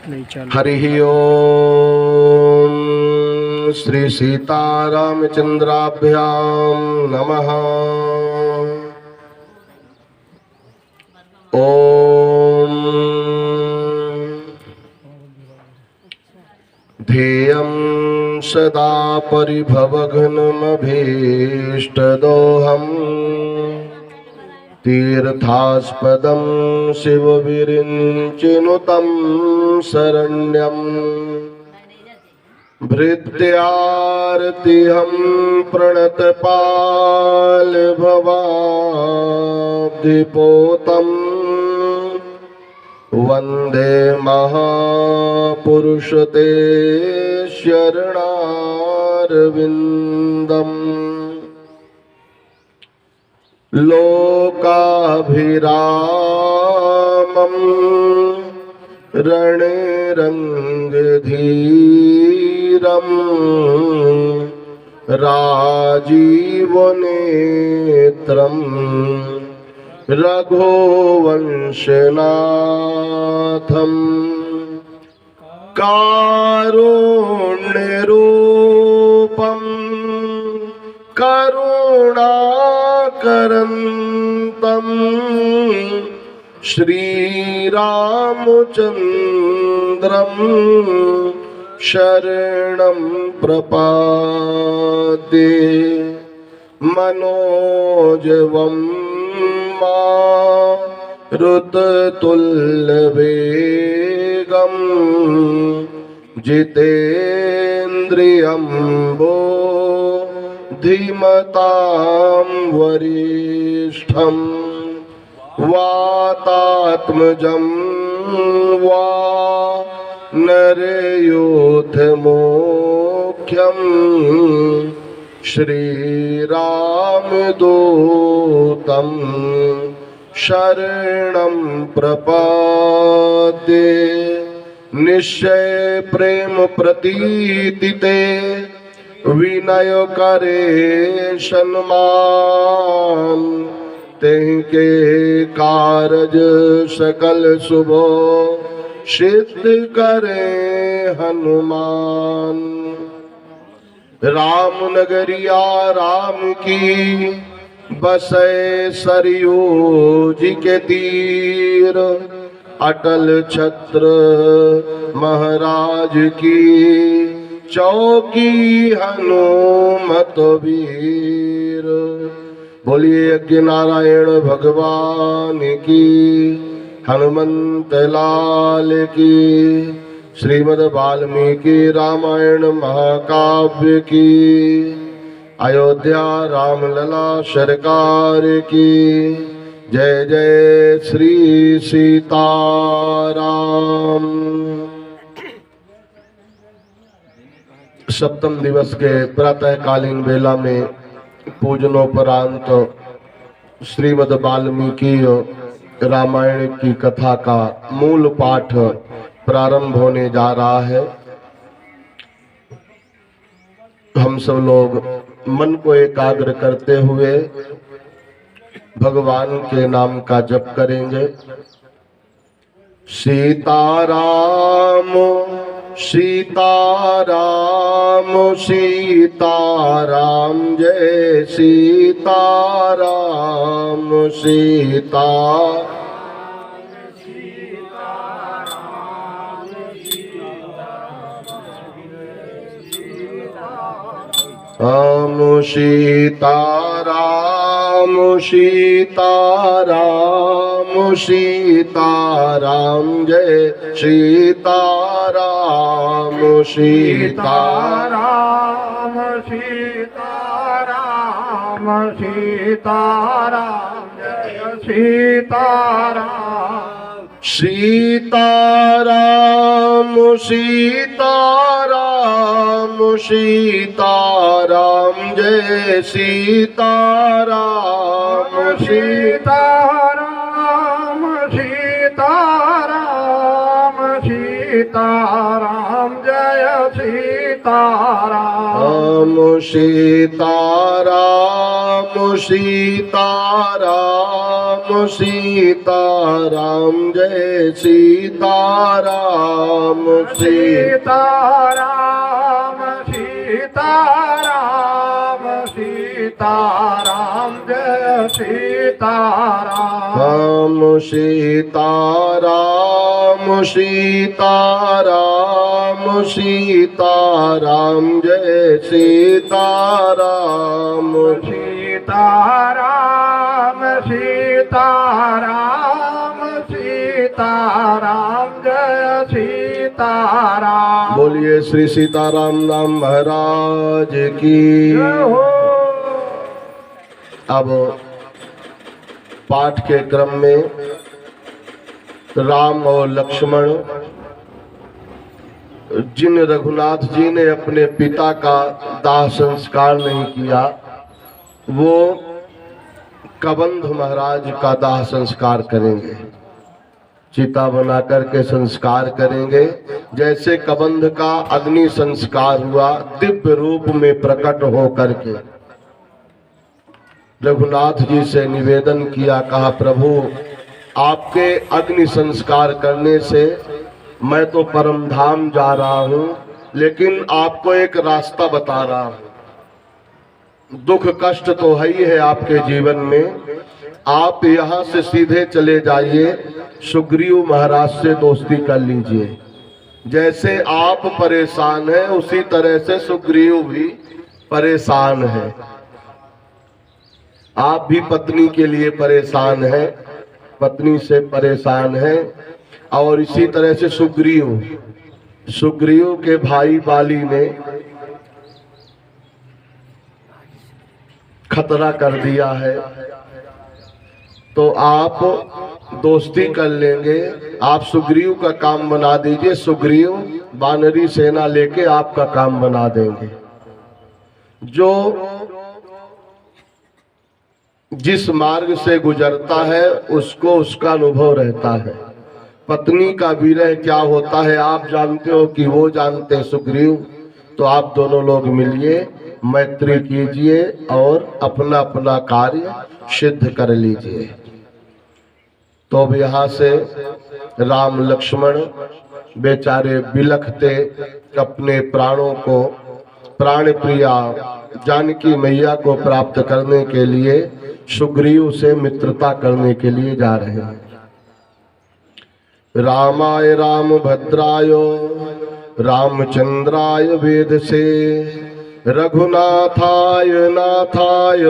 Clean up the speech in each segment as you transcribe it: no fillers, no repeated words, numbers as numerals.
हरि ओम श्री सीतारामचंद्राभ्याम नमः। ओम ध्येयं सदा परिभवघ्नमभीष्टदोहम् तीर्थास्पदं शिवविरिञ्चिनुतं शरण्यं भृत्यार्तिहं प्रणतपालभवाब्धिपोतं वन्दे महापुरुषते शरणारविन्दम्। लोकाभिरामं रणरङ्गधीरं राजीवनेत्रं रघुवंशनाथं कारुण्यरूपं करुणाकरन्तं श्रीरामचन्द्रं शरणं प्रपद्ये। मनोजवं मारुततुल्यवेगं जितेन्द्रियं धीमतां वरिष्ठं वातात्मजं वा नरयोधमुख्यं श्रीरामदूतं शरणं प्रपद्ये। निश्चय प्रेम प्रतीतिते विनय करे सन्मान तिनके कारज सकल शुभ सिद्ध करे हनुमान। राम नगरिया राम की बसे सरयू जी के तीर अटल छत्र महाराज की चौकी हनुमत वीर। बोलिए यज्ञ नारायण भगवान की, हनुमंत लाल की, श्रीमद् वाल्मीकि रामायण महाकाव्य की, अयोध्या रामलला सरकार की जय जय श्री सीताराम। सप्तम दिवस के प्रातःकालीन वेला में पूजनोपरांत श्रीमद् वाल्मीकि रामायण की कथा का मूल पाठ प्रारंभ होने जा रहा है। हम सब लोग मन को एकाग्र करते हुए भगवान के नाम का जप करेंगे। सीताराम सीताराम सीताराम जय सीताराम सीता राम सीताराम सीताराम सीताराम जय सीताराम सीताराम सीताराम सीताराम जय सीताराम सीताराम सीताराम सीताराम जय सीताराम सीताराम सीताराम सीताराम जय सीताराम सीताराम सीताराम सीताराम जय सीताराम सीताराम सीताराम सीताराम जय सीताराम। राम सीताराम सीताराम सीताराम जय सीताराम। सीताराम सीताराम सीताराम जय सीताराम। बोलिए श्री सीताराम नाम महाराज की। जय हो। अब पाठ के क्रम में राम और लक्ष्मण, जिन रघुनाथ जी ने अपने पिता का दाह संस्कार नहीं किया, वो कबंध महाराज का दाह संस्कार करेंगे। चिता बना करके संस्कार करेंगे। जैसे कबंध का अग्नि संस्कार हुआ दिव्य रूप में प्रकट हो करके, रघुनाथ जी से निवेदन किया, कहा प्रभु आपके अग्नि संस्कार करने से मैं तो परम धाम जा रहा हूं, लेकिन आपको एक रास्ता बता रहा हूं। दुख कष्ट तो है ही है आपके जीवन में, आप यहां से सीधे चले जाइए, सुग्रीव महाराज से दोस्ती कर लीजिए। जैसे आप परेशान हैं उसी तरह से सुग्रीव भी परेशान है। आप भी पत्नी के लिए परेशान हैं, पत्नी से परेशान हैं, और इसी तरह से सुग्रीव के भाई बाली ने खतरा कर दिया है, तो आप दोस्ती कर लेंगे, आप सुग्रीव का काम बना दीजिए, सुग्रीव वानरी सेना लेके आपका काम बना देंगे। जो जिस मार्ग से गुजरता है उसको उसका अनुभव रहता है। पत्नी का विरह क्या होता है आप जानते हो कि वो जानते हैं सुग्रीव। तो आप दोनों लोग मिलिए, मैत्री कीजिए और अपना अपना कार्य सिद्ध कर लीजिए। तो अब यहाँ से राम लक्ष्मण बेचारे बिलखते अपने प्राणों को, प्राण प्रिया जानकी मैया को प्राप्त करने के लिए सुग्रीव से मित्रता करने के लिए जा रहे हैं। रामाय राम भद्राय रामचंद्राय वेद से रघुनाथाय नाथाय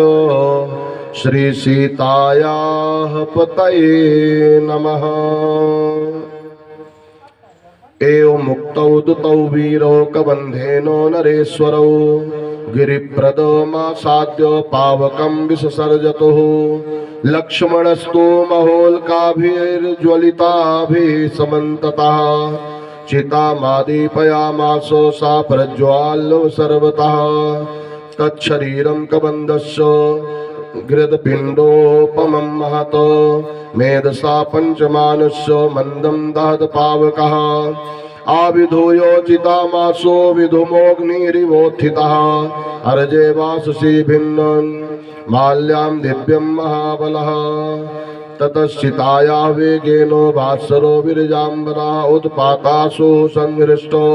श्री सीतायाः पतये नमः। एवं मुक्तौ दुतौ वीरो कबंधेनो नरेश्वरौ गिरिप्रदमासाद्य पावकं विससर्जतुः लक्ष्मणस्तु महोल्काभिर्ज्वलिताभिः समन्ततः चितामादीपयामासो सा प्रज्वाल्य सर्वतः तच्छरीरं कबन्धस्य घृतपिण्डोपमं महतो मेधसा पञ्चमानस्य मन्दं दहत पावकः आविधूयोचितामासो विधुमोऽग्निरिवोत्थितः अर्जे वाससी भिन्नं माल्यां दिव्यं महाबलः ततश्चिताया वेगेनो भास्वरो विरजाम्बरा उत्पातासु संहृष्टो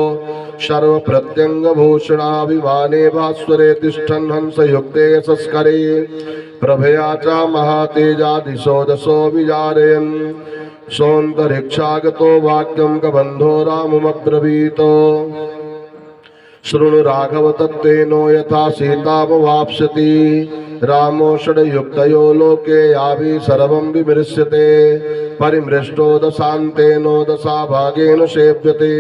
सर्वप्रत्यङ्गभूषणाभिमाने भास्वरे तिष्ठन् हंसयुक्ते सस्करे प्रभया च महातेजा दिशो दशो विजारयन् सोऽन्तरिक्षागतो वाक्यं कबन्धो राममब्रवीतो शृणु राघव तत्तेनो यथा सीतामवाप्स्यति रामो षड्युक्तयो लोके यावि सर्वं विमृश्यते परिमृष्टो दशान्तेनो दशाभागेन सेव्यते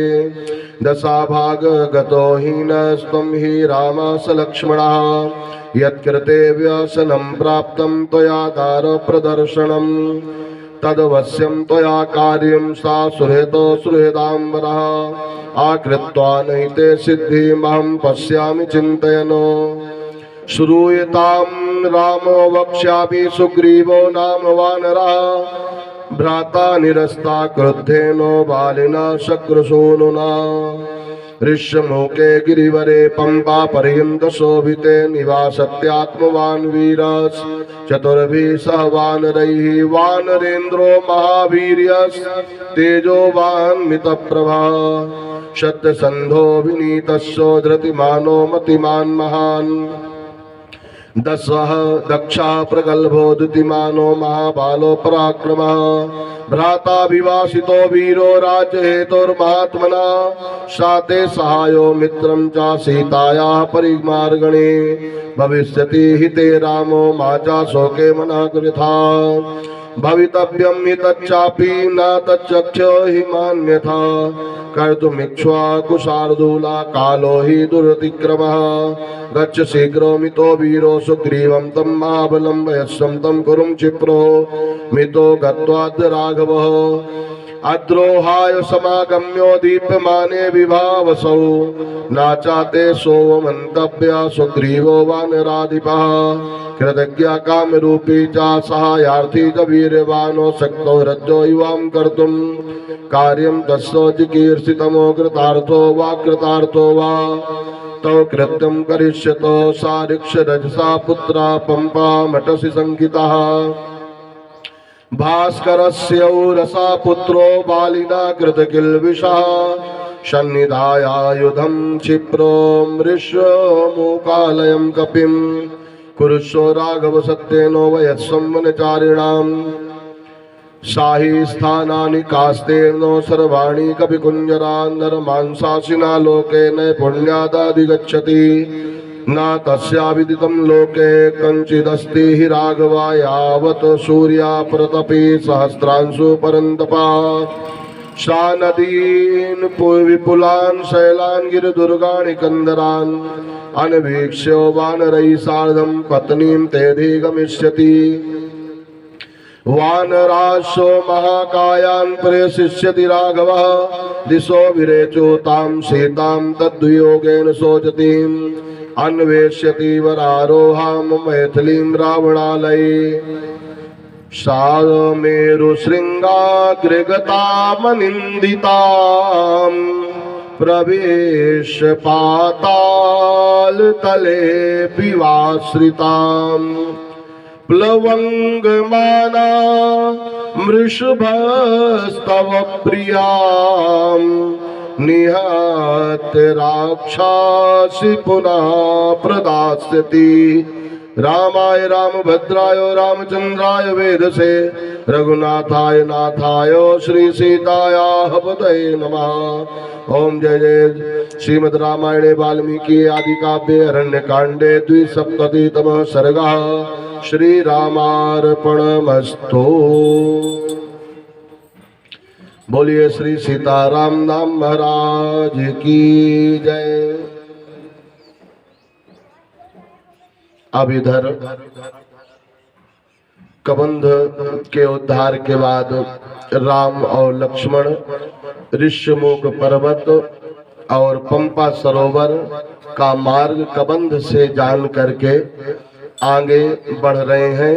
दशाभागगतो हीनस्त्वं हि रामः स लक्ष्मणः यत्कृते व्यसनं प्राप्तं त्वया दारप्रदर्शनम् तदवश्यं त्वया कार्यं सा सुहृतो सुहृदाम्बरः आकृत्वा नैते सिद्धिमहं पश्यामि चिन्तयनो श्रूयतां रामो वक्ष्यामि सुग्रीवो नाम वानरः भ्राता निरस्ता क्रुद्धेनो बालिना शक्रसूनुना ऋष्यमुखे गिरिवरे पंपा पर्यंत शोभिते निवासत्यात्मवान् वीरस् चतुर्भिः सह वानरैः वानरेन्द्रो महावीर्यस् तेजोवान् मितप्रभा सत्यसन्धो विनीतस्सो धृतिमानो मतिमान् महान् दशः दक्षा प्रगल्भो द्युतिमानो महाबालो पराक्रमः भ्राता विवासितो वीरो राज्यहेतुर्महात्मना साते सहायो मित्रं च सीतायाः परिमार्गणे भविष्यति हिते रामो मा च शोके मनः कृथा भवितव्यं हि तच्चापि न तच्चक्ष्यो हि मान्यथा कर्तुमिक्ष्वाकुशार्दूला कालो हि दुरतिक्रमः गच्छ शीघ्रो मितो वीरो सुग्रीवं तं महाबलं वयस्सं तं कुरुं क्षिप्रो मितो गत्वाद्य राघवः अद्रोहाय समागम्यो दीप्यमाने विभावसौ नाचाते सोमन्तव्य सुग्रीवो वानराधिपः कृतज्ञा कामरूपी च सहायार्थी च वीर्यवानो शक्तो रज्जो युवां कर्तुं कार्यं तस्सो चिकीर्षितमो कृतार्थो वा तव कृत्यं करिष्यतो सारिक्ष रजसा पुत्रा पंपा मटसि संकितः भास्करस्य रसा पुत्रो बालिना कृतकिल्बिषः सन्निधायायुधं क्षिप्रो मृष्यमूकालयं कपिं कुरुष्व राघव सत्येनो वयस्सं वनचारिणाम् शाही स्थानानि कास्तेनो सर्वाणि कपिकुञ्जरा नरमांसाशिना लोके नैपुण्यादाधिगच्छति न तस्याविदितं लोके कञ्चिदस्ति हि राघवा यावत् सूर्या प्रतपि सहस्रांशु परन्तपा सा नदीन् विपुलान् शैलान् गिरिदुर्गाणि कन्दरान् अन्वीक्ष्य वानरैः सार्धं पत्नीं तेऽधिगमिष्यति वानराशो महाकायान् प्रेषिष्यति राघवः दिशो विरेचो तां सीतां तद्वियोगेन शोचतीम् अन्वेष्यति वरारोहां मैथिलीं रावणालये सा मेरुशृङ्गाग्रगतामनिन्दितां प्रवेश्य पातालतलेऽपि वाश्रिताम् प्लवङ्गमाना मृषभस्तव प्रियां निहत्य राक्षसी पुनः प्रदास्यति रामाय रामभद्राय रामचन्द्राय वेदसे रघुनाथाय नाथाय श्री सीतायाः पतये नमः। ओम जय जय श्रीमद् रामायणे वाल्मीकि आदि काव्ये अरण्यकाण्डे द्विसप्ततितमः सर्गः श्री रामार्पणमस्तु। बोलिए श्री सीताराम नाम महाराज की जय। अब इधर कबंध के उद्धार के बाद राम और लक्ष्मण ऋष्यमुख पर्वत और पंपा सरोवर का मार्ग कबंध से जान करके आगे बढ़ रहे हैं।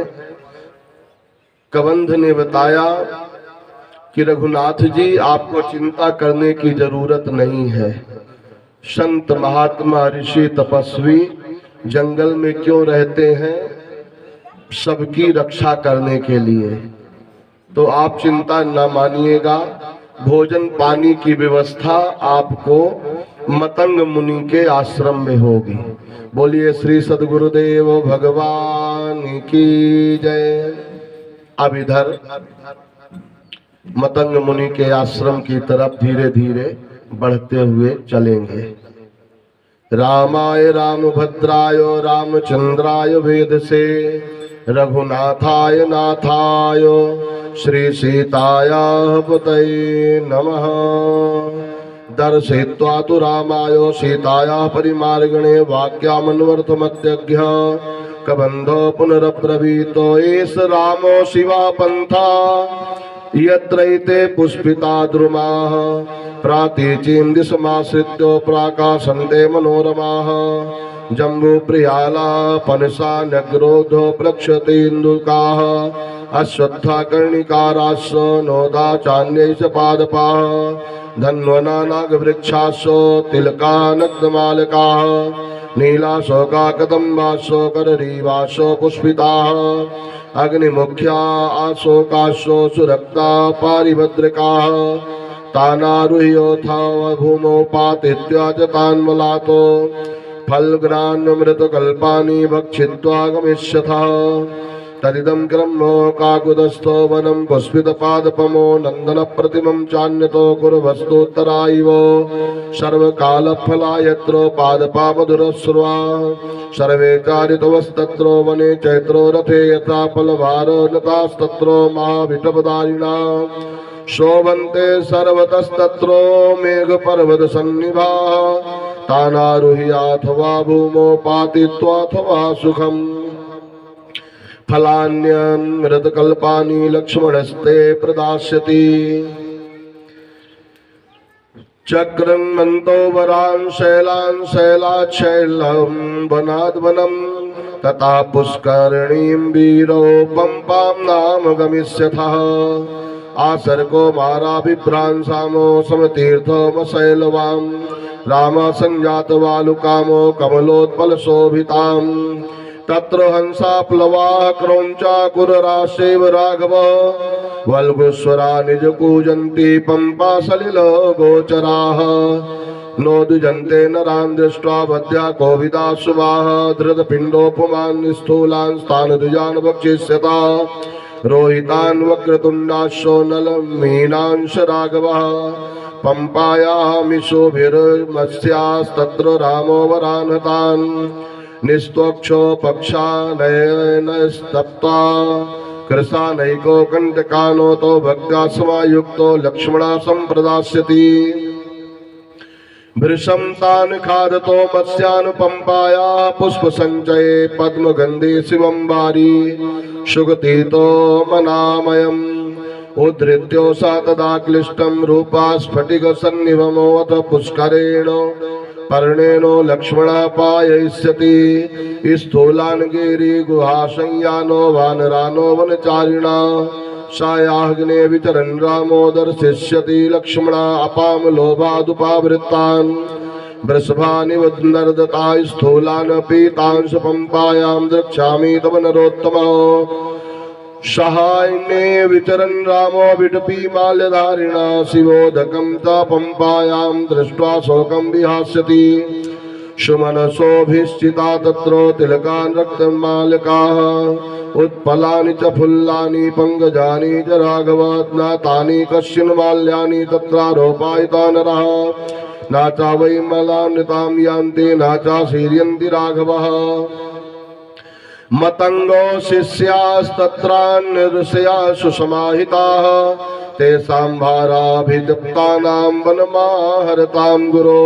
कबंध ने बताया कि रघुनाथ जी आपको चिंता करने की जरूरत नहीं है। संत महात्मा ऋषि तपस्वी जंगल में क्यों रहते हैं? सबकी रक्षा करने के लिए। तो आप चिंता न मानिएगा, भोजन पानी की व्यवस्था आपको मतंग मुनि के आश्रम में होगी। बोलिए श्री सद्गुरुदेव भगवान की जय। अब इधर मतंग मुनि के आश्रम की तरफ धीरे धीरे बढ़ते हुए चलेंगे। रामाय रामभद्राय रामचंद्राय वेदसे रघुनाथाय नाथाय श्री सीतायाः पतये नमः। दर्शयित्वा तु रामाय सीतायाः परिमार्गणे वाक्यामन्वर्थमत्यज्ञ कबन्धो पुनरब्रवीतो एष रामो शिवा पन्था यत्रैते पुष्पिता द्रुमाः प्रातीचीं दिशमाश्रित्य प्राकाशन्ते मनोरमाः जम्बूप्रियाला पनसा नग्रोधो प्लक्षतेन्दुकाः अश्वत्था कर्णिकाराश्च नोदा चान्यैष पादपाः धन्वनानागवृक्षासो तिलकानग्धमालकाः नीलाशोकाकदम्बासो कररीवासो पुष्पिताः अग्निमुख्या आशोकासो सुरक्ता पारिभद्रकाः तानारुह्योऽथा भूमोपातित्या च तान्मलातो फलग्रान्मृतकल्पानि भक्षित्वा गमिष्यथः तदिदं क्रम्मो काकुदस्थो वनं पुष्पितपादपमो नन्दनप्रतिमं चान्यतो कुर्वस्तोत्तरा इव सर्वकालफला यत्रो पादपामधुरश्रुवा सर्वे कारितवस्तत्रो वने चैत्रो रथे यथा फलभारो नतास्तत्रो महाविटपदारिणा शोभन्ते सर्वतस्तत्रो मेघपर्वतसन्निभा तानारुह्याथवा भूमो पातित्वाथवा सुखम् फलान्यमृतकल्पानि लक्ष्मणस्ते प्रदास्यति चक्रन्मन्तो वरान् शैलान् शैलाच्छैलं वनाद्वनं तथा पुष्करणीं वीरो पम्पां नाम गमिष्यथः आसर्गो माराभिभ्रांसामो समतीर्थमशैलवां रामसञ्जातवालुकामो कमलोत्पलशोभिताम् तत्र हंसा प्लवाः क्रौञ्चाकुरराशेव राघव वल्गुस्वरा निज कूजन्ति पंपा सलिल गोचराः नोदुजन्ते नरान् दृष्ट्वा वद्या कोविदाशुवाः धृतपिण्डोपमान् स्थूलान् स्थानदुजान् भक्षिष्यता रोहितान् वक्रतुण्डाशो नलमीनांश राघवः पंपायाः मिषोभिर्मत्स्यास्तत्र रामो वरानतान् निस्त्वक्षो पक्षानयनस्तप्ता कृशानैको कण्टकानोतो भक्त्या समायुक्तो लक्ष्मणा सम्प्रदास्यति भृशं तान् खादतो मत्स्यान् पंपायाः पुष्पसञ्चये पद्मगन्धे शिवं वारी सुगतितो मनामयम् उद्धृत्यो सा तदा क्लिष्टं रूपा स्फटिकसन्निभमोऽथ पुष्करेण पर्णेनो लक्ष्मणः पाययिष्यति स्थूलान् गिरिगुहासंयानो वानरानो वनचारिणा सायाग्ने विचरन् रामो दर्शिष्यति लक्ष्मणः अपां लोभादुपावृत्तान् वृषभानिव नर्दता स्थूलान् पीतांश पंपायां द्रक्ष्यामि तव नरोत्तमः सहायने विचरन् रामो विटपी माल्यधारिणा शिवोदकं च पंपायां दृष्ट्वा शोकं विहास्यति सुमनसोऽभिश्चिता तत्रो तिलकान् रक्तमालकाः उत्पलानि च फुल्लानि पंकजानि च राघव नातानि कश्चिन् माल्यानि तत्रारोपायिता नरः न च वै मलान्वितां यान्ति न च सीर्यन्ति राघवः मतंगो शिष्यास्तत्रान्यऋषया सुसमाहिताः तेषां भाराभिजप्तानां वनमाहरतां गुरो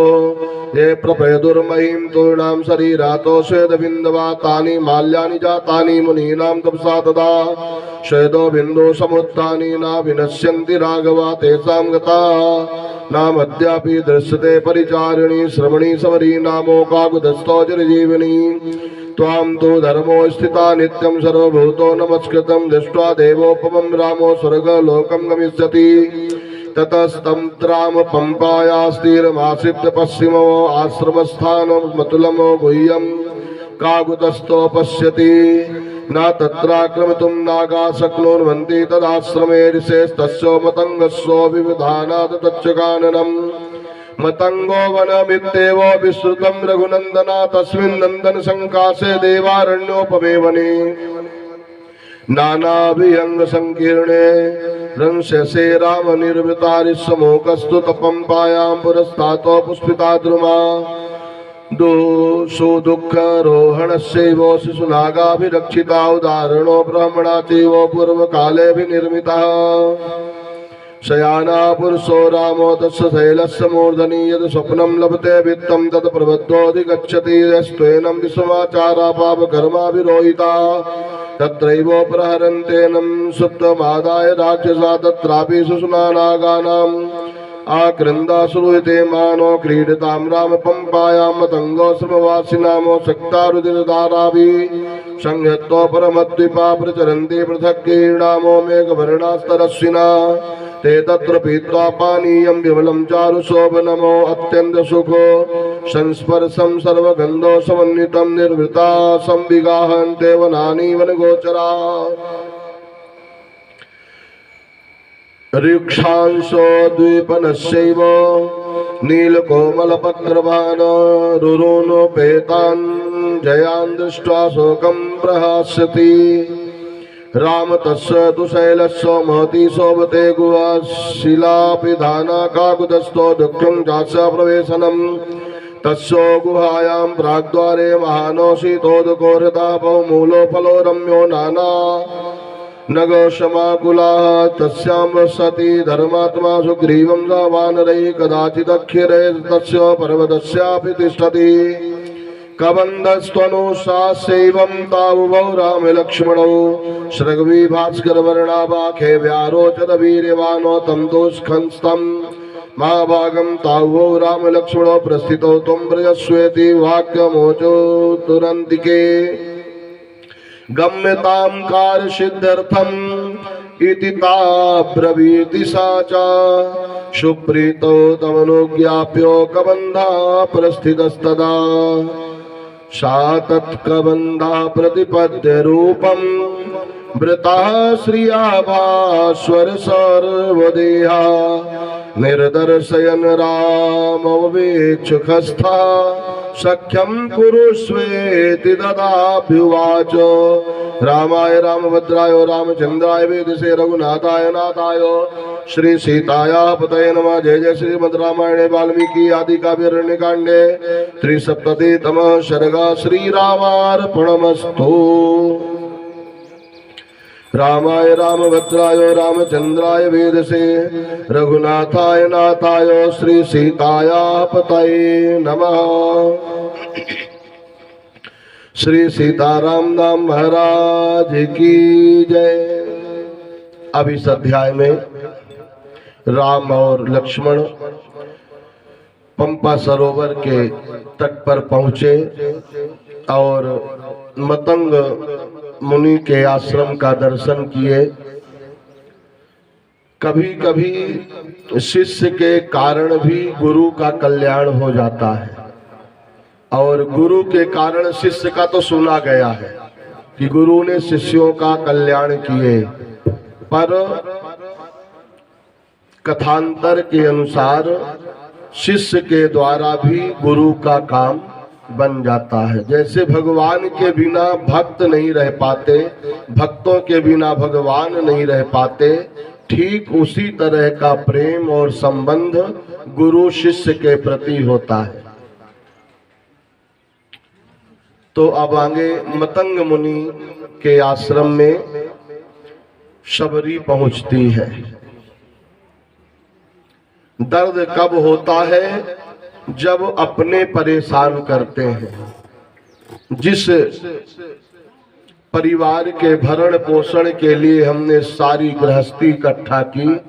ये प्रपयदुर्महीं तूर्णां शरीरातो श्वेदबिन्दवा तानि माल्यानि जातानि मुनीनां तपसा तदा श्वेदो बिन्दो समुत्थानि न विनश्यन्ति राघवा तेषां गता नामद्यापि दृश्यते परिचारिणी श्रवणी समरी नामो काकुदस्थो चिरजीविनी त्वां तु धर्मो स्थिता नित्यं सर्वभूतो नमस्कृतं दृष्ट्वा देवोपमं रामो स्वर्गलोकं गमिष्यति ततस्तं त्राम पंपायास्तीरमाश्रित्य पश्चिमो आश्रमस्थानमतुलमो गुह्यं काकुतस्थो पश्यति न तत्राक्रमितुं नागा शक्नुवन्ति तदाश्रमे ऋषेस्तस्य मतङ्गस्यो विविधानात् तच्चकाननम् मतंगो वनमित्येव विश्रुतं रघुनन्दना तस्मिन् नन्दन संकाशे देवारण्योपमे वने नानाभियंग संकीर्णे रंस्यसे राम निर्वृतारिस्समोकस्तु तपंपायां पुरस्तातो पुष्पिता द्रुमा सुदुःखरोहणस्यैव शिशुनागाभिरक्षिता उदाहरणो ब्रह्मणा चैव पूर्वकालेऽभिनिर्मितः शयाना पुरुषो रामो तस्य शैलस्य मूर्धनि यद् स्वप्नं लभते वित्तं तत् प्रबद्धोऽधिगच्छति यस्त्वेनं विश्वमाचारा पापकर्माभिरोहिता तत्रैव प्रहरन्तेनं सुप्तमादाय राक्षसा तत्रापि सुषुम्नानागानाम् आक्रन्दासुरुहिते मानो क्रीडतां राम पंपायां मतंगो श्रमवासी नामो शक्तारुदिरधाराभिः संहत्तो परमद्विपा प्रचरन्ति पृथक् कीर्णामो मेघवर्णास्तरस्विना ते तत्र पीत्वा पानीयं विमलं चारु शोभनमो अत्यंत सुखो संस्पर्शं सर्वगन्धो समन्वितं निर्वृता संविगाहन्ते वनानि वनगोचरा ऋक्षांशो द्वीपनस्यैव नीलकोमलपत्रभान रुरोनोपेतान् जयान् दृष्ट्वा शोकं प्रहास्यति राम तस्य तु शैलस्य महति शोभते गुहा शिलापिधाना काकुतस्थो दुःखं चास्य प्रवेशनम् तस्य गुहायां प्राग्द्वारे महानो शीतोदको हृदापो मूलोफलो रम्यो नाना नगोशमाकुलाः तस्यां सति धर्मात्मा सुग्रीवं स वानरैः कदाचिदक्षिरे तस्य पर्वतस्यापि तिष्ठति कबन्धस्त्वनुशास्यैवं तावुभौ रामलक्ष्मणौ शृग्वी भास्करवर्णाभाखे व्यारोचत वीर्यवानो तं दुष्खंस्तं महाभागं तावुभौ रामलक्ष्मणौ प्रस्थितौ त्वं व्रजस्वेति वाक्यमोचो तुरन्तिके गम्यतां कार्यसिद्ध्यर्थम् इति ताब्रवीति सा च सुप्रीतो तमनुज्ञाप्यो कबन्धा प्रस्थितस्तदा सा तत्कबन्धा प्रतिपद्य रूपं वृतः श्रिया भास्वर सर्वदेहा निर्दर्शयन् रामवेक्षुखस्था सख्यं कुरुष्वेति ददाभ्युवाच रामाय रामभद्राय रामचंद्राय वेदसे रघुनाथाय नाथाय श्री सीताया पतये नमः। जय जय श्रीमद् रामायणे वाल्मीकि आदि काव्यारण्य कांडे 370तमः सर्गः श्रीरामार्पणमस्तु। रामाय रामभद्राय रामचंद्राय वेदसे रघुनाथाय नाथाय श्री सीताया पतये नमः। श्री सीताराम नाम महाराज की जय। अब इस अध्याय में राम और लक्ष्मण पंपा सरोवर के तट पर पहुंचे और मतंग मुनि के आश्रम का दर्शन किए। कभी कभी शिष्य के कारण भी गुरु का कल्याण हो जाता है और गुरु के कारण शिष्य का तो सुना गया है कि गुरु ने शिष्यों का कल्याण किए, पर कथांतर के अनुसार शिष्य के द्वारा भी गुरु का काम बन जाता है। जैसे भगवान के बिना भक्त नहीं रह पाते, भक्तों के बिना भगवान नहीं रह पाते, ठीक उसी तरह का प्रेम और संबंध गुरु शिष्य के प्रति होता है। तो अब आगे मतंग मुनि के आश्रम में शबरी पहुंचती है। दर्द कब होता है? जब अपने परेशान करते हैं। जिस परिवार के भरण पोषण के लिए हमने सारी गृहस्थी इकट्ठा की,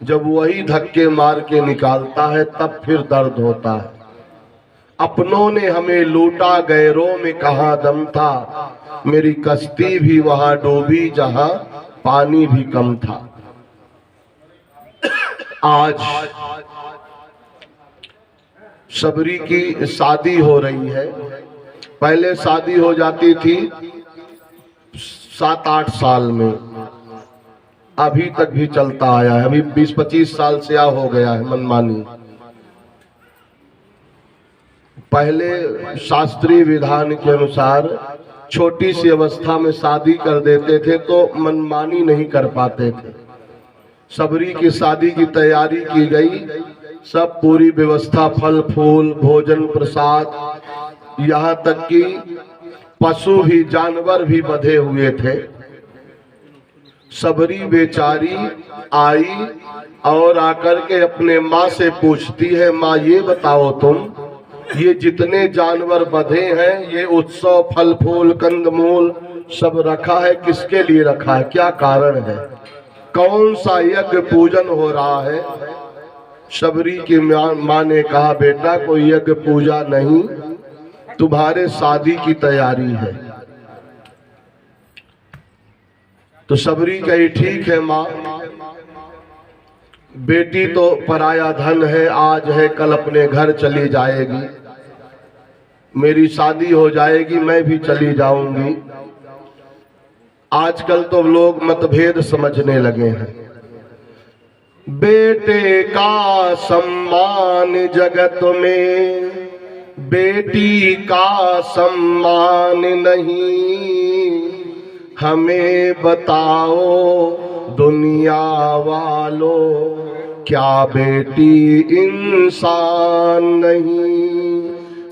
जब वही धक्के मार के निकालता है तब फिर दर्द होता है। अपनों ने हमें लूटा, गैरों में कहाँ दम था, मेरी कश्ती भी वहां डूबी जहां पानी भी कम था। आज शबरी की शादी हो रही है। पहले शादी हो जाती थी 7-8 साल में, अभी तक भी चलता आया है। अभी 20-25 साल से हो गया है मनमानी। पहले शास्त्रीय विधान के अनुसार छोटी सी अवस्था में शादी कर देते थे तो मनमानी नहीं कर पाते थे। शबरी की शादी की तैयारी की गई, सब पूरी व्यवस्था, फल फूल, भोजन प्रसाद, यहाँ तक कि पशु भी, जानवर भी बंधे हुए थे। शबरी बेचारी आई और आकर के अपने माँ से पूछती है, माँ ये बताओ तुम, ये जितने जानवर बंधे हैं, ये उत्सव, फल फूल, कंदमूल सब रखा है, किसके लिए रखा है? क्या कारण है? कौन सा यज्ञ पूजन हो रहा है? शबरी की माँ ने कहा, बेटा कोई यज्ञ पूजा नहीं, तुम्हारे शादी की तैयारी है। तो शबरी कही, ठीक है माँ, बेटी तो पराया धन है, आज है कल अपने घर चली जाएगी। मेरी शादी हो जाएगी, मैं भी चली जाऊंगी। आजकल तो लोग मतभेद समझने लगे हैं। बेटे का सम्मान जगत में, बेटी का सम्मान नहीं। हमें बताओ दुनिया वालों, क्या बेटी इंसान नहीं?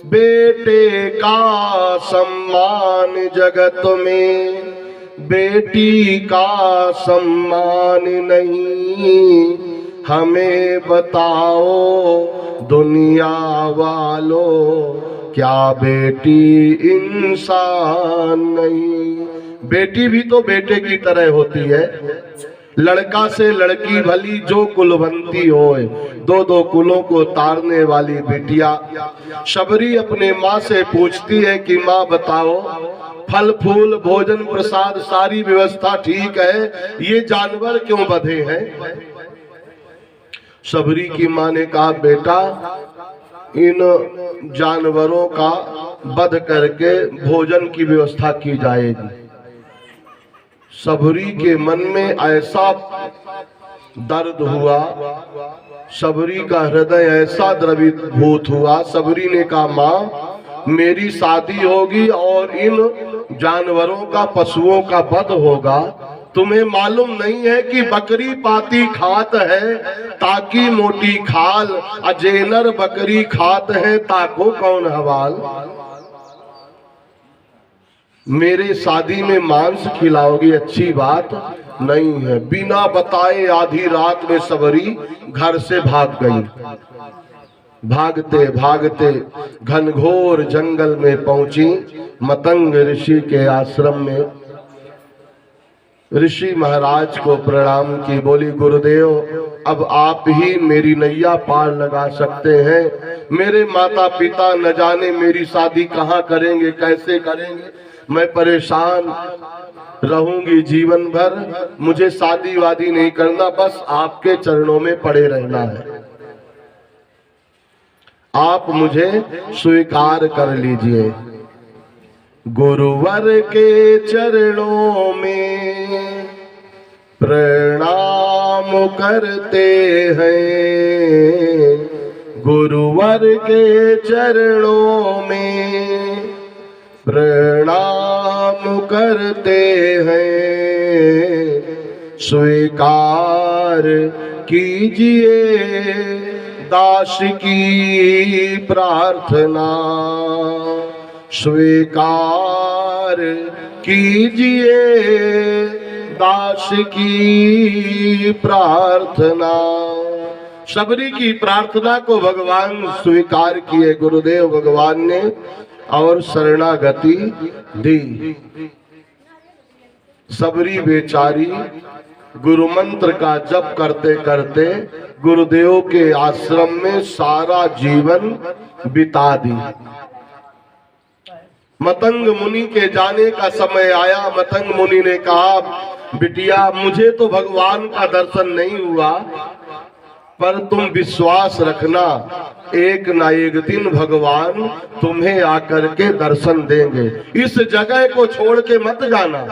बेटे का सम्मान जगत में, बेटी का सम्मान नहीं। हमें बताओ दुनिया वालों, क्या बेटी इंसान नहीं? बेटी भी तो बेटे की तरह होती है। लड़का से लड़की भली जो कुलवंती होए, दो दो कुलों को तारने वाली बिटिया। शबरी अपने माँ से पूछती है कि माँ बताओ, फल फूल भोजन प्रसाद सारी व्यवस्था ठीक है, ये जानवर क्यों बंधे हैं? शबरी की माँ ने कहा, बेटा इन जानवरों का वध करके भोजन की व्यवस्था की जाएगी। शबरी के मन में ऐसा दर्द हुआ, शबरी का हृदय ऐसा द्रवीभूत हुआ। शबरी ने कहा, माँ मेरी शादी होगी और इन जानवरों का, पशुओं का वध होगा। तुम्हें मालूम नहीं है कि बकरी पाती खात है ताकि मोटी खाल, अजेनर बकरी खात है ताको कौन हवाल। मेरे शादी में मांस खिलाओगी, अच्छी बात नहीं है। बिना बताए आधी रात में शबरी घर से भाग गई। भागते भागते घनघोर जंगल में पहुंची, मतंग ऋषि के आश्रम में। ऋषि महाराज को प्रणाम की, बोली गुरुदेव अब आप ही मेरी नैया पार लगा सकते हैं। मेरे माता पिता न जाने मेरी शादी कहाँ करेंगे, कैसे करेंगे। मैं परेशान रहूंगी जीवन भर। मुझे शादी वादी नहीं करना, बस आपके चरणों में पड़े रहना है। आप मुझे स्वीकार कर लीजिए। गुरुवर के चरणों में प्रणाम करते हैं। गुरुवर के चरणों में प्रणाम करते हैं। स्वीकार कीजिए दास की प्रार्थना, स्वीकार कीजिए दास की प्रार्थना। शबरी की प्रार्थना को भगवान स्वीकार किए गुरुदेव भगवान ने और शरणागति दी। शबरी बेचारी गुरु मंत्र का जप करते करते गुरुदेव के आश्रम में सारा जीवन बिता दी। मतंग मुनि के जाने का समय आया। मतंग मुनि ने कहा, बिटिया मुझे तो भगवान का दर्शन नहीं हुआ, पर तुम विश्वास रखना एक ना एक दिन भगवान तुम्हें आकर के दर्शन देंगे। इस जगह को छोड़ के मत जाना,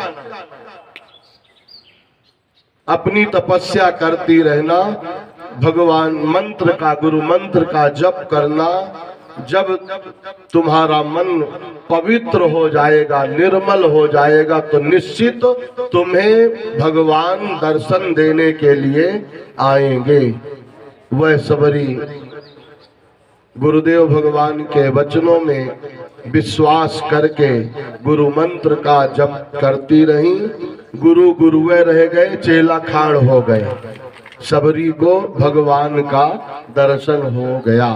अपनी तपस्या करती रहना, भगवान मंत्र का, गुरु मंत्र का जप करना। जब तुम्हारा मन पवित्र हो जाएगा, निर्मल हो जाएगा, तो निश्चित तुम्हें भगवान दर्शन देने के लिए आएंगे। वह शबरी गुरुदेव भगवान के वचनों में विश्वास करके गुरु मंत्र का जप करती रही। गुरु गुरुवे रह गए, चेला खाड़ हो गए। शबरी को भगवान का दर्शन हो गया।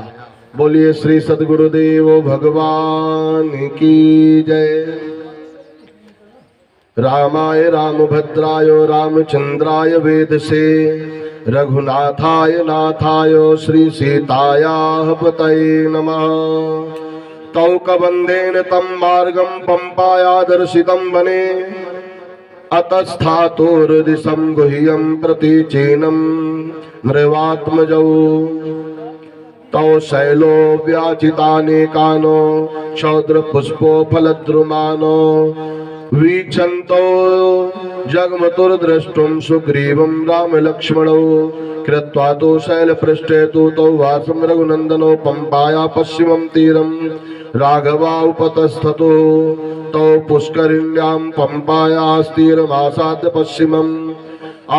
बोलिए श्री सद्गुरुदेव भगवान की जय। रामाय रामभद्राय रामचंद्राय वेदसे, रघुनाथाय नाथाय श्री सीतायाः पतये नमः। तौ कबंधेन तम मार्गम पंपाया दर्शितं वने, अतस्थातोर्दिशं गुह्यं प्रति चैनम् नृवात्मजौ तौ शैलो व्याचितानेकानो क्षौद्र पुष्पो फलद्रुमानो वीक्षन्तौ जगमतुर्द्रष्टुं सुग्रीवं रामलक्ष्मणौ कृत्वा तु शैलपृष्ठे तु तौ वासं रघुनन्दनौ पंपाया पश्चिमं तीरं राघवा उपतस्थतो तौ पुष्करिण्यां पंपायास्तीरमासाद्य पश्चिमम्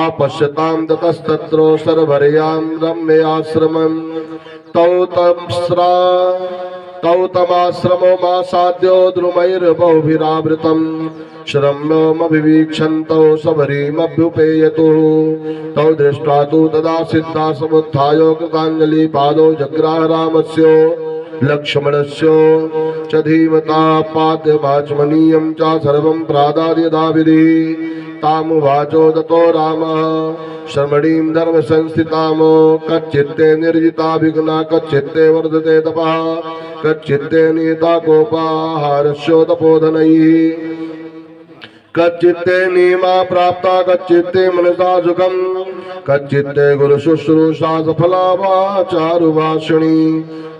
आपश्यतां ततस्तत्र शर्वर्यां रम्ययाश्रमम् तौ तमाश्रममासाद्यो द्रुमैर्बहुभिरावृतं श्रम्योमभिवीक्षन्तौ शबरीमभ्युपेयतुः तौ दृष्ट्वा तु तदा सिद्धा समुत्थाय कृताञ्जलि पादौ जग्राह रामस्य लक्ष्मणस्य च धीमता पाद्यमाचमनीयं च सर्वं प्रादाद्यदाविधि तामुवाचो ततो रामः श्रमणीं धर्मसंस्थितां कच्चित्ते निर्जिता विघ्ना कच्चित्ते वर्धते तपः कच्चित्ते नीता कोपाहारस्यो तपोधनैः कच्चित्ते नियमा प्राप्ता कच्चित्ते मनसा सुखं कच्चित्ते गुरुशुश्रूषा सफला वाचारुभाषिणी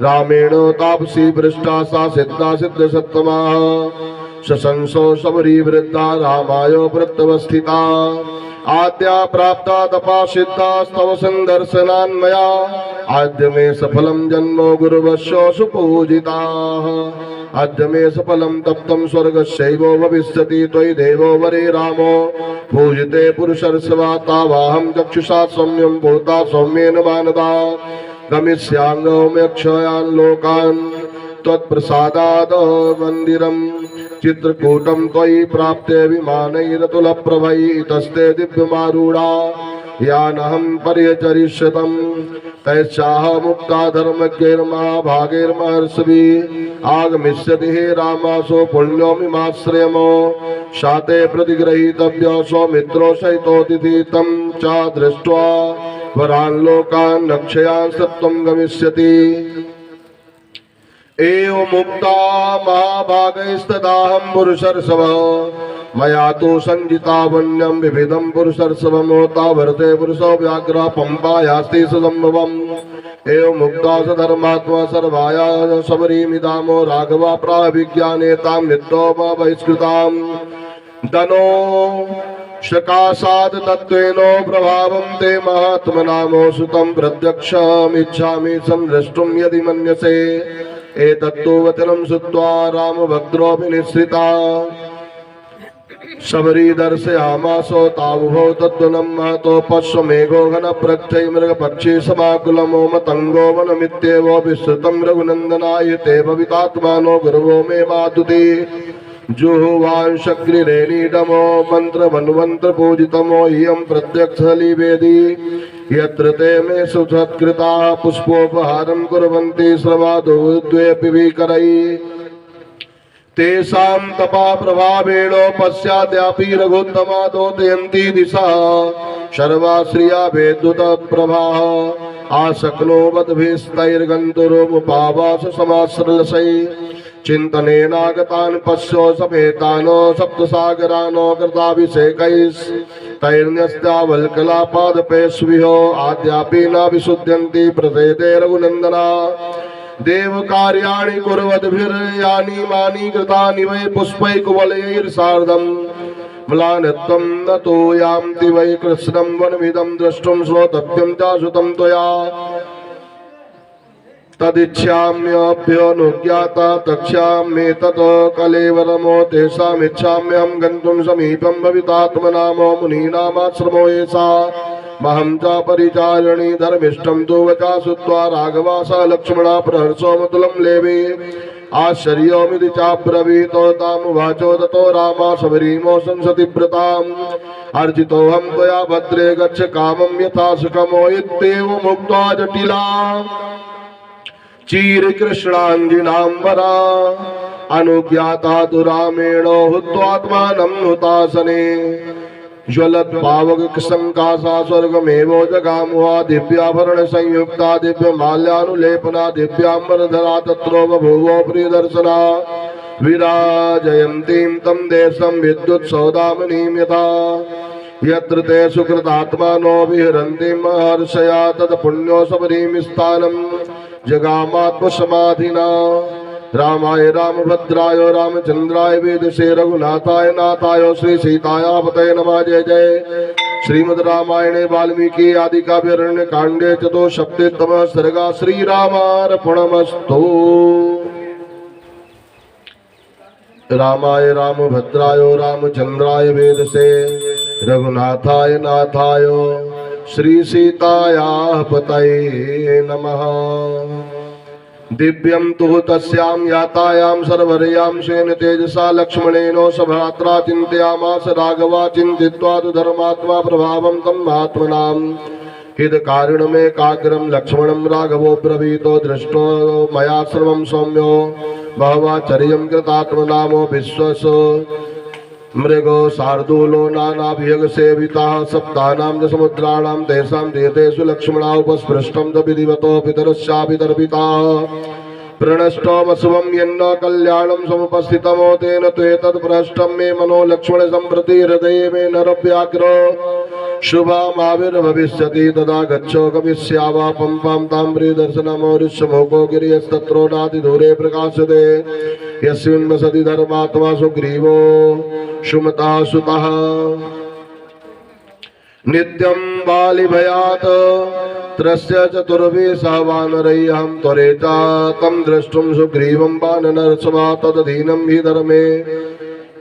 रामेण तापसी पृष्ठा सा सिद्धा सिद्ध सत्तमा शशंसो शबरी वृद्धा रामाय प्रत्यवस्थिता आद्या प्राप्ता तपा सिद्धा स्तव संदर्शनान्मया आद्य मे सफलं जन्मो गुरुवश्यो सुपूजिता आद्य मे सफलं तप्तं स्वर्गस्यैवो भविष्यति त्वयि देवो वरे रामो पूजिते पुरुषर्षवा तावाहं चक्षुषा सौम्यं भूता सौम्येन मानदा गमिष्याङ्गोम्यक्षयान् लोकान् त्वत्प्रसादाद मन्दिरम् चित्रकूटं त्वयि प्राप्ते विमानैरतुलप्रभैः तस्ते दिव्यमारूढा यानहं पर्यचरिष्यतं तैस्याः मुक्ता धर्मज्ञैर्महाभागैर्महर्षिभिः आगमिष्यति हे रामासो पुण्योमिमाश्रयमो शाते प्रतिगृहीतव्य सौमित्रो सहितोतिथि तं च दृष्ट्वा वरान् लोकान् अक्षयान् सत्त्वं गमिष्यति एव मुक्ता महाभागैस्तदाहं पुरुषर्षभः मया तु संजिता वन्यं विविधं पुरुषर्षभमोता वर्ते पुरुषो व्याघ्रः पंपायास्ति सुसंभवम् एव मुक्ता स धर्मात्मा सर्वाया शबरीमिदामो राघवा प्राविज्ञानेतां नित्योम बहिष्कृतां दनो शकाशाद तत्त्वेनो प्रभावं ते महात्मनामो सुतं प्रत्यक्षमिच्छामि संद्रष्टुं यदि मन्यसे एतत्तु वचनं श्रुत्वा रामभद्रोऽभिनिश्रिता शबरी दर्शयामासो तावुभौ तद्वनं महतो पश्वमेघो घनप्रच्छै मृगपक्षी समाकुलमो मतंगो वनमित्येवो विस्तृतं रघुनन्दनाय ते भवितात्मानो गुरवो मे मातुते जुहुवांशग्रिरेणीडमो मन्त्रमन्वन्त्रपूजितमो इयं प्रत्यक्षलिवेदी यत्र ते मे सुसत्कृताः पुष्पोपहारं कुर्वन्ति श्रवादुद्वेऽपि विकरैः तेषां तपा प्रभावेण पश्चाद्यापि रघुत्तमा दोतयन्ति दिशा सर्वाश्रिया वेद्युत प्रभाः आशक्नो वद्भिस्तैर्गन्तुरुमुपावास समाश्रलसै चिन्तनेनागतान् पश्यो समेतानो सप्तसागरानो कृताभिषेकैस्तैर्न्यस्तावल्कलापादपेष्विहो आद्यापि न विशुध्यन्ति प्रसेदे रघुनन्दना देवकार्याणि कुर्वद्भिर्यानि मानि कृतानि वै पुष्पैकुवलयैर्सार्धम् म्लानत्वं न तो यान्ति वै कृष्णं वनमिदं द्रष्टुं श्रोतव्यं च श्रुतं त्वया तदिच्छाम्यभ्योऽनुज्ञाता तक्ष्याम्येतत् कलेवरमो तेषामिच्छाम्यहं गन्तुं समीपं भवितात्मनामो मुनीनामाश्रमो येषा महं च परिचारिणी धर्मिष्ठं तु वचा श्रुत्वा राघवा स लक्ष्मणा प्रहर्षो मतुलं लेवे आश्चर्योमिति चाब्रवीतो तामुवाचो ततो रामा शबरीमो संसति व्रताम् अर्जितोऽहं त्वया भद्रे गच्छ कामं यथा सुखमो इत्येवमुक्त्वा जटिला चीरकृष्णाञ्जिनाम्बरा अनुज्ञाता तु रामेण हुत्वात्मानं हुतासने ज्वलत्पावकशङ्कासा स्वर्गमेवो जगामुहा दिव्याभरण संयुक्ता दिव्यमाल्यानुलेपना दिव्याम्बरधरा तत्रो बभूवो प्रियदर्शना विराजयन्तीं तं देशं विद्युत्सौदामिनीं यथा यत्र ते सुकृतात्मानो विहरन्ति महर्षया तत् पुण्यो सबरीं स्थानं जगामात्मसमाधिना। रामाय रामभद्राय रामचंद्राय वेदसे रघुनाथाय नाथाय श्री सीताया पतये नमः। जय जय। श्रीमद् रामायणे वाल्मीकि आदि काव्य कांडे चतुःसप्ततितमः सर्गः श्रीरामार्पणमस्तु। रामाय रामभद्राय रामचंद्राय वेदसे रघुनाथाय नाथाय श्री सीतायाः पतये नमः। दिव्यं तु तस्यां यातायां सर्वर्यां शेन तेजसा लक्ष्मणेनो सभ्रात्रा चिन्तयामास राघवा चिन्तित्वा तु धर्मात्मा प्रभावं तं महात्मनां हितकारुणमेकाग्रं लक्ष्मणं राघवो ब्रवीतो दृष्टो मया सर्वं सौम्यो बहवाचर्यं कृतात्मनामो विश्वस मृगो शार्दूलो नानाभियग सेविताः सप्तानां च समुद्राणां तेषां तीर्थेषु लक्ष्मणा उपस्पृष्टं च विधिवतो पितरस्यापि दर्पिताः प्रणष्टमशुभं यन्न कल्याणं समुपस्थितमो तेन त्वेतत् भ्रष्टं मे मनो लक्ष्मण सम्प्रति हृदये मे नरव्याघ्र शुभमाविर्भविष्यति तदा गच्छो गमिष्यावा पंपां ताम्री दर्शनमौरिष्यमोको गिरियस्तत्रो नातिदूरे प्रकाशते यस्मिन् वसति धर्मात्मा सुग्रीवो सुमता सुतः नित्यं बालिभयात् त्रस्य चतुर्वेशः वानरैः त्वरेता तं द्रष्टुं सुग्रीवं वानरसभा तदधीनं हि धर्मे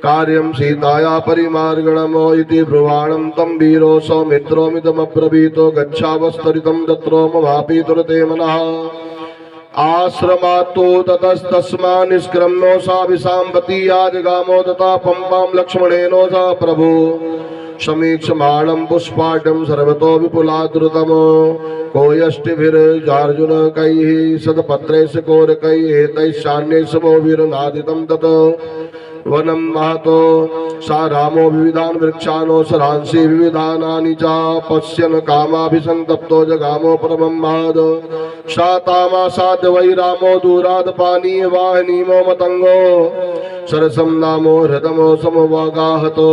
कार्यं सीताया परिमार्गणमो इति ब्रुवाणं तं वीरो सौमित्रोमिदमब्रवीतो गच्छावस्तरितं तत्रो ममापि तुरते मनः आश्रमात्तो ततस्तस्मा निष्क्रम्यो सा विशाम्पति आजगामो तथा पंपां लक्ष्मणेनो स प्रभु समीक्षमाणं पुष्पाढ्यं सर्वतो विपुलाद्रुतमो को यष्टिभिर्जार्जुनकैः सदपत्रैः कोरकैः एतैः शमो वीरनादितं तत् वनं महतो सा रामो विविधान् वृक्षानो सरांसि विविधानानि च पश्यन् कामाभिसन्तप्तो जगामो परमं महद सा तामासाद्य वै रामो दूराद् पानीयवाहिनीमो मतंगो सरसं नामो हृतमो समवागाहतो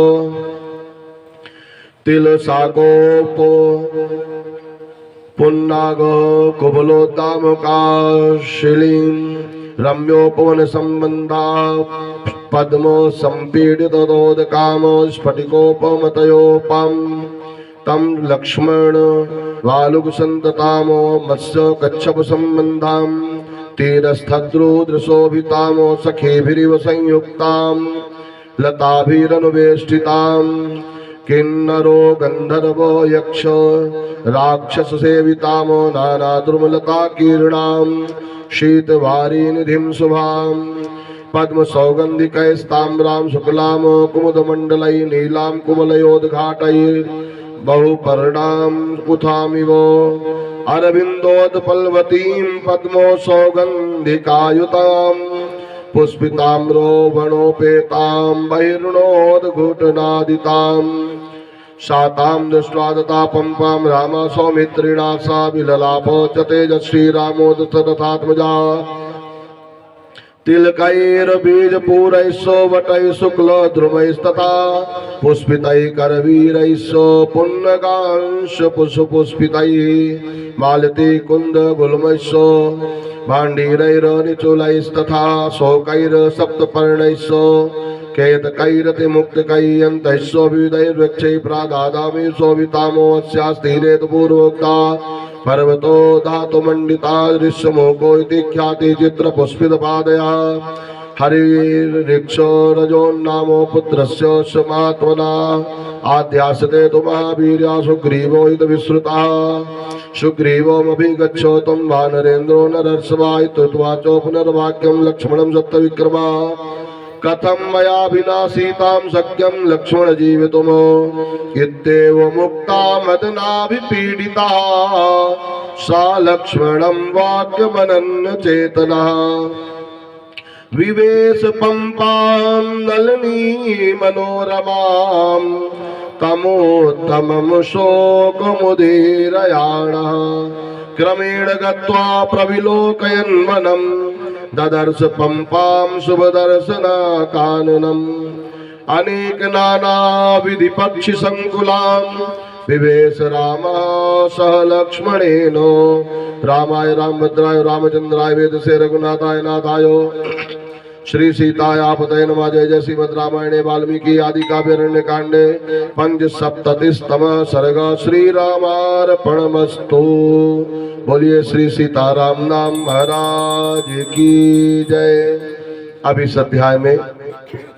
तिलसागोपो पुन्नागो कुबलोद्दामकाशिलीं रम्योपवन संबंधा पद्मो संपीडितोदकामो स्फटिकोपमतयोपम तम लक्ष्मण वालुकसंततामो मत्स्य कच्छप संबंधां तीरस्थद्रुदृशोभितामो सखीभिरिव संयुक्तां लताभिरनुवेष्टितां किन्नरो गंधर्वो यक्ष राक्षस सेवितामो नानाद्रुमलता कीर्णां शीतवारिनिधिं शुभां पद्म सौगंधिकैस्ताम्रां शुक्लां कुमुदमण्डलै नीलां कुवलयोद्घाटैः बहुपर्णां कुथामिव अरविन्दोत्पल्वतीं पद्मो सौगन्धिकायुतां पुष्पिताम्रोवणोपेतां बहिर्णोद्घुटनादितां शातां दृष्ट्वा तथा पंपां राम सौमित्रिणा सा विललापो च तेजस्वी रामो दशरथात्मजा तिलकैर्बीजपूरैः वटैः शुक्लद्रुमैस्तथा पुष्पितैः करवीरैः पुण्यकांश पुष्पितैः मालती कुन्दगुल्मैः भाण्डीरैर्निचूलैस्तथा शोकैर्सप्तपर्णैः केतकैरतिमुक्तकैयन्तैः विविधैर्वृक्षैः प्रादादामि शोभितामो अस्यास्तीरे तु पूर्वोक्ता पर्वतो धातुमण्डिता दृश्यमोको इति ख्याति चित्रपुष्पितपादया हरिर्ऋक्षो रजोन्नामो पुत्रस्य समात्मना आद्यासते तु महावीर्या सुग्रीवो इति विश्रुतः सुग्रीवमभिगच्छो तं वानरेन्द्रो नरर्षभा इत्युक्त्वा पुनर्वाक्यं लक्ष्मणं सत्यविक्रमा कथं मया विना सीतां शक्यं लक्ष्मण जीवितुम् इत्येवमुक्ता मदनाभिपीडिता सा लक्ष्मणं वाक्यमनन्य चेतनः विवेश पंपां नलिनी मनोरमां तमोत्तमं शोकमुदीरयाणः क्रमेण गत्वा प्रविलोकयन् वनं ददर्श पंपां शुभदर्शनकाननम् अनेक नाना विधि पक्षि संकुलाम विवेश राम सह लक्ष्मणेनो रामाय रामभद्राय रामचंद्राय वेदसे रघुनाथाय नाथाय श्री सीतायापतये नमः। जय जय श्रीमद् रामायणे वाल्मीकि आदि काव्यारण्य कांडे पंचसप्ततिस्तम सर्ग श्री रामार्पणमस्तु। बोलिए श्री सीताराम नाम महाराज की जय। अब इस अध्याय में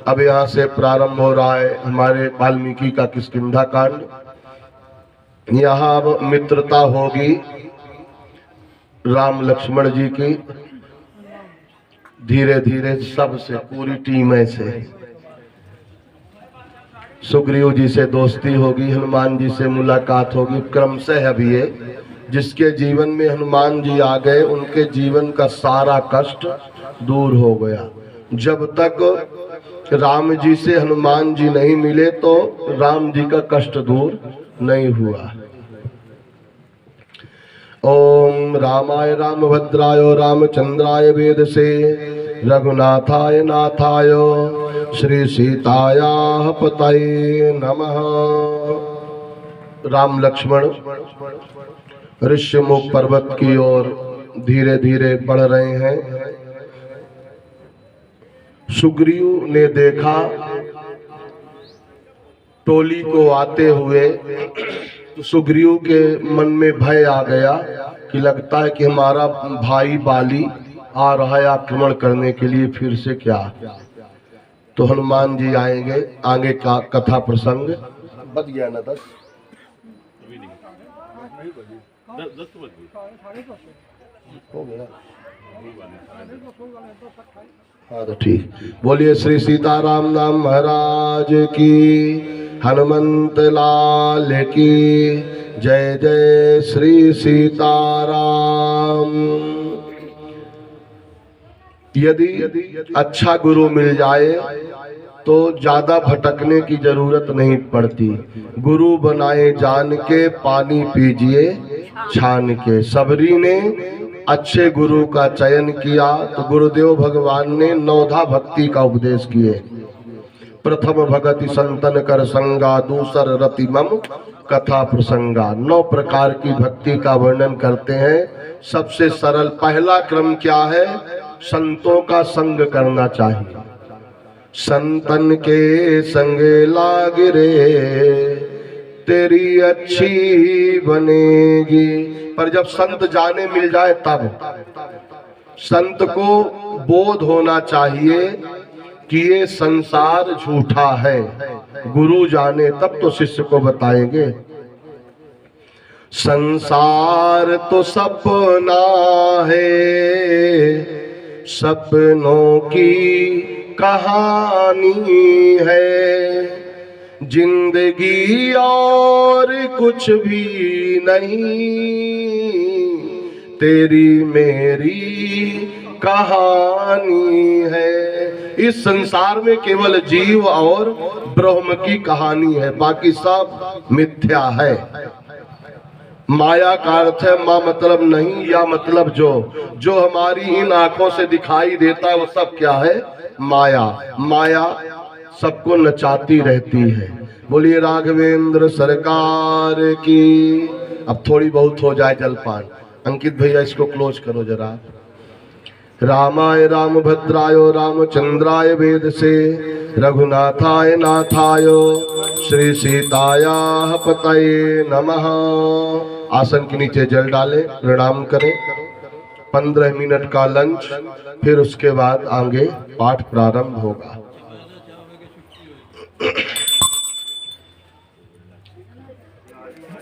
अब यहाँ से प्रारंभ हो रहा है हमारे वाल्मीकि का किष्किंधा कांड। यहाँ अब मित्रता होगी राम लक्ष्मण जी की, धीरे धीरे सबसे पूरी टीम से। सुग्रीव जी से दोस्ती होगी, हनुमान जी से मुलाकात होगी, क्रमशः अभी ये जिसके जीवन में हनुमान जी आ गए उनके जीवन का सारा कष्ट दूर हो गया। जब तक राम जी से हनुमान जी नहीं मिले तो राम जी का कष्ट दूर नहीं हुआ। ओम रामाय रामभद्राय रामचंद्राय वेदसे रघुनाथाय नाथाय श्री सीतायाः पतये नमः। राम लक्ष्मण ऋष्यमुख पर्वत की ओर धीरे धीरे बढ़ रहे हैं। सुग्रीव ने देखा टोली को आते हुए, सुग्रीव के मन में भय आ गया कि लगता है कि हमारा भाई बाली आ रहा है आक्रमण करने के लिए फिर से क्या। तो हनुमान जी आएंगे, आगे का कथा प्रसंग बच गया ना 10 हो गया। हाँ तो ठीक। बोलिए श्री सीताराम नाम महाराज की, हनुमंत लाल की जय। जय श्री सीताराम। यदि अच्छा गुरु मिल जाए तो ज्यादा भटकने की जरूरत नहीं पड़ती। गुरु बनाए जान के पानी पीजिए छान के। सबरी ने अच्छे गुरु का चयन किया तो गुरुदेव भगवान ने नौधा भक्ति का उपदेश किए। प्रथम भगति संतन कर संगा, दूसर रति मम कथा प्रसंगा। 9 प्रकार की भक्ति का वर्णन करते हैं। सबसे सरल पहला क्रम क्या है? संतों का संग करना चाहिए। संतन के संग लाग रे तेरी अच्छी बनेगी। पर जब संत जाने मिल जाए तब संत को बोध होना चाहिए कि ये संसार झूठा है। गुरु जाने तब तो शिष्य को बताएंगे। संसार तो सपना है, सपनों की कहानी है। जिंदगी और कुछ भी नहीं, तेरी मेरी कहानी है। इस संसार में केवल जीव और ब्रह्म की कहानी है, बाकी सब मिथ्या है। माया का अर्थ है माँ मतलब नहीं, या मतलब जो हमारी इन आंखों से दिखाई देता है वो सब क्या है? माया। माया सबको नचाती रहती है। बोलिए राघवेंद्र सरकार की। अब थोड़ी बहुत हो जाए जलपान। अंकित भैया इसको क्लोज करो जरा। रामाय रामभद्राय रामचंद्राय वेदसे रघुनाथाय नाथाय श्री सीतायाः पतये नमः। आसन के नीचे जल डालें, प्रणाम करें। 15 मिनट का लंच, फिर उसके बाद आगे पाठ प्रारंभ होगा।